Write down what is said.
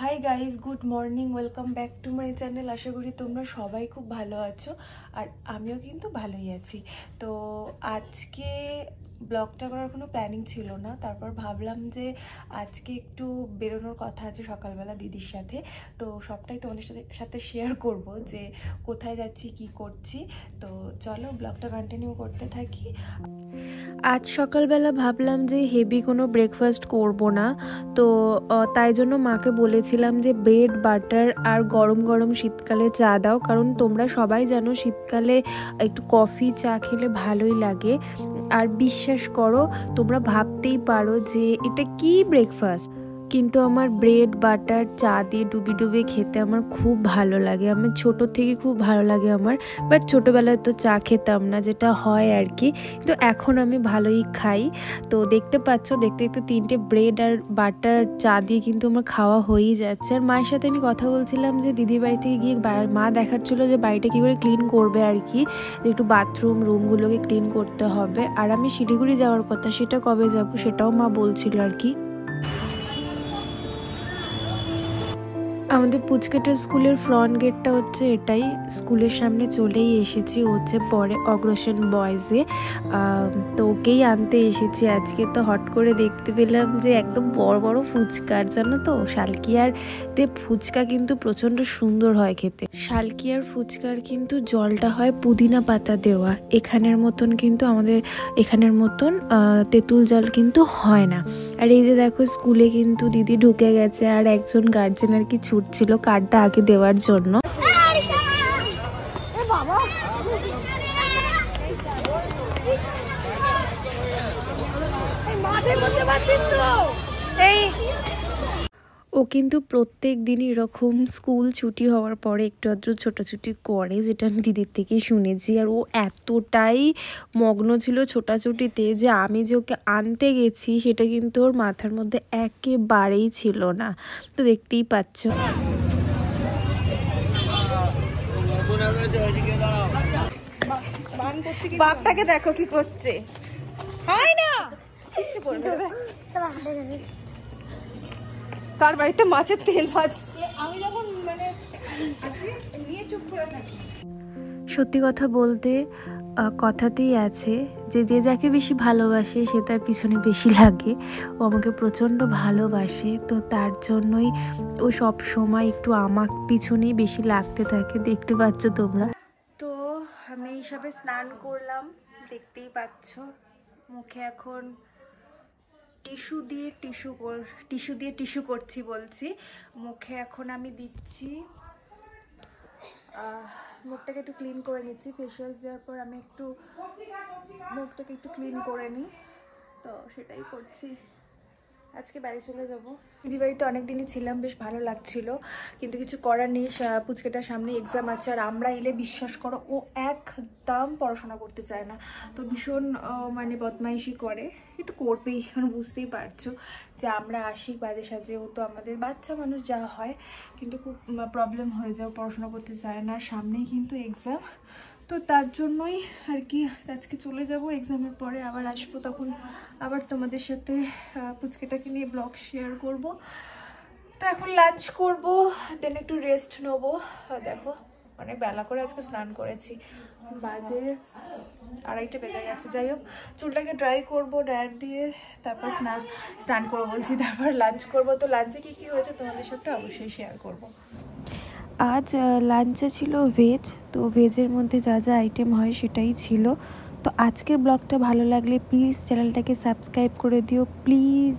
High guys, good morning, welcome back to my channel. আশা করি তোমরা সবাই খুব ভালো আছো, আর আমিও কিন্তু ভালোই আছি। তো আজকে ব্লগটা করার কোনো প্ল্যানিং ছিল না, তারপর ভাবলাম যে আজকে একটু বেরোনোর কথা আছে সকালবেলা দিদির সাথে। তো সবটাই তোমাদের সাথে শেয়ার করব যে কোথায় যাচ্ছি, কি করছি। তো চলো ব্লগটা কন্টিনিউ করতে থাকি। আজ সকালবেলা ভাবলাম যে হেভি কোনো ব্রেকফাস্ট করব না, তো তাই জন্য মাকে বলেছিলাম যে ব্রেড বাটার আর গরম গরম শীতকালে চা দাও, কারণ তোমরা সবাই জানো শীতকালে একটু কফি চা খেলে ভালোই লাগে। আর বিশ্বাস করো, তোমরা ভাবতেই পারো যে এটা কি ব্রেকফাস্ট, কিন্তু আমার ব্রেড বাটার চা দিয়ে ডুবি ডুবে খেতে আমার খুব ভালো লাগে। আমার ছোটো থেকে খুব ভালো লাগে আমার, বাট ছোটোবেলায় তো চা খেতাম না, যেটা হয় আর কি। তো এখন আমি ভালোই খাই। তো দেখতে পাচ্ছ, দেখতে দেখতে 3টে ব্রেড আর বাটার চা দিয়ে কিন্তু আমার খাওয়া হয়েই যাচ্ছে। আর মায়ের সাথে আমি কথা বলছিলাম যে দিদির বাড়ি থেকে গিয়ে মা দেখাচ্ছিলো যে বাড়িটা কী করে ক্লিন করবে আর কি, যে একটু বাথরুম রুমগুলোকে ক্লিন করতে হবে। আর আমি শিলিগুড়ি যাওয়ার কথা, সেটা কবে যাব সেটাও মা বলছিল আর কি। আমাদের পুচকেটার স্কুলের ফ্রন্ট গেটটা হচ্ছে এটাই। স্কুলের সামনে চলেই এসেছি, হচ্ছে পরে অগ্রসেন বয়েজে। তো ওকেই আনতে এসেছি আজকে। তো হট করে দেখতে পেলাম যে একদম বড় বড় ফুচকার, জানো তো শালকিয়ারতে ফুচকা কিন্তু প্রচণ্ড সুন্দর হয় খেতে। শালকিয়ার ফুচকার কিন্তু জলটা হয় পুদিনা পাতা দেওয়া, এখানের মতন কিন্তু আমাদের এখানের মতন তেঁতুল জল কিন্তু হয় না। আর এই যে দেখো, স্কুলে কিন্তু দিদি ঢুকে গেছে, আর একজন গার্জেন আর কি ছুটছিল কার্ডটা আগে দেওয়ার জন্য। ও কিন্তু প্রত্যেক দিন এরকম স্কুল ছুটি হওয়ার পরে একটু আধটু ছোটাছুটি করে, যেটা আমি দিদির থেকে শুনেছি। আর ও এতটাই মগ্ন ছিল ছোটাছুটিতে যে আমি যে ওকে আনতে গেছি সেটা কিন্তু ওর মাথার মধ্যে একেবারেই ছিল না। তো দেখতেই পাচ্ছ। বাঘটাকে দেখো কি করছে, হয় না কিচ্ছু করবে না। কার বাড়িতে মাছের তেল ভাজছে, আমি যখন নিয়ে চুপ করে থাকি। সত্যি কথা বলতে কথাতেই আছে যে যে যাকে বেশি ভালোবাসে সে তার পিছনে বেশি লাগে। ও আমাকে প্রচণ্ড ভালোবাসে, তো তার জন্যই ও সব সময় একটু আমার পিছনেই বেশি লাগতে থাকে, দেখতে পাচ্ছ তোমরা। তো আমি এইসবে স্নান করলাম, দেখতেই পাচ্ছ। মুখে এখন টিস্যু দিয়ে টিস্যু করছি বলছি। মুখে এখন আমি দিচ্ছি, মুখটাকে একটু ক্লিন করে নিচ্ছি। ফেসিয়াল দেওয়ার পর আমি একটু মুখটাকে একটু ক্লিন করে নিই, তো সেটাই করছি। আজকে বাড়ি চলে যাবো। দিদি বাড়িতে অনেকদিনই ছিলাম, বেশ ভালো লাগছিল, কিন্তু কিছু করার নেই। পুচকেটার সামনে এক্সাম আছে, আর আমরা এলে বিশ্বাস করো ও একদম পড়াশোনা করতে চায় না। তো ভীষণ বদমাইশি করে, একটু করবেই, এখন বুঝতেই পারছো যে আমরা আসি বাজে সাজে, ও তো আমাদের বাচ্চা মানুষ যা হয়, কিন্তু খুব প্রবলেম হয়ে যায়, পড়াশোনা করতে চায় না। সামনেই কিন্তু এক্সাম, তো তার জন্যই আর কি আজকে চলে যাব। এক্সামের পরে আবার আসবো, তখন আবার তোমাদের সাথে পুচকেটাকে নিয়ে ব্লগ শেয়ার করব। তো এখন লাঞ্চ করব, দেন একটু রেস্ট নেবো। দেখো অনেক বেলা করে আজকে স্নান করেছি, বাজে 2:30 বেজে গেছে। যাই হোক, চুলটাকে ড্রাই করব ড্রায়ার দিয়ে, তারপর স্নান করবো বলছি, তারপর লাঞ্চ করব। তো লাঞ্চে কী কী হয়েছে তোমাদের সাথে অবশ্যই শেয়ার করব। আজ লাঞ্চে ছিল ভেজ, তো ভেজের মধ্যে যা যা আইটেম হয় সেটাই ছিল। তো আজকের ব্লগটা ভালো লাগলে প্লিজ চ্যানেলটাকে সাবস্ক্রাইব করে দিও প্লিজ।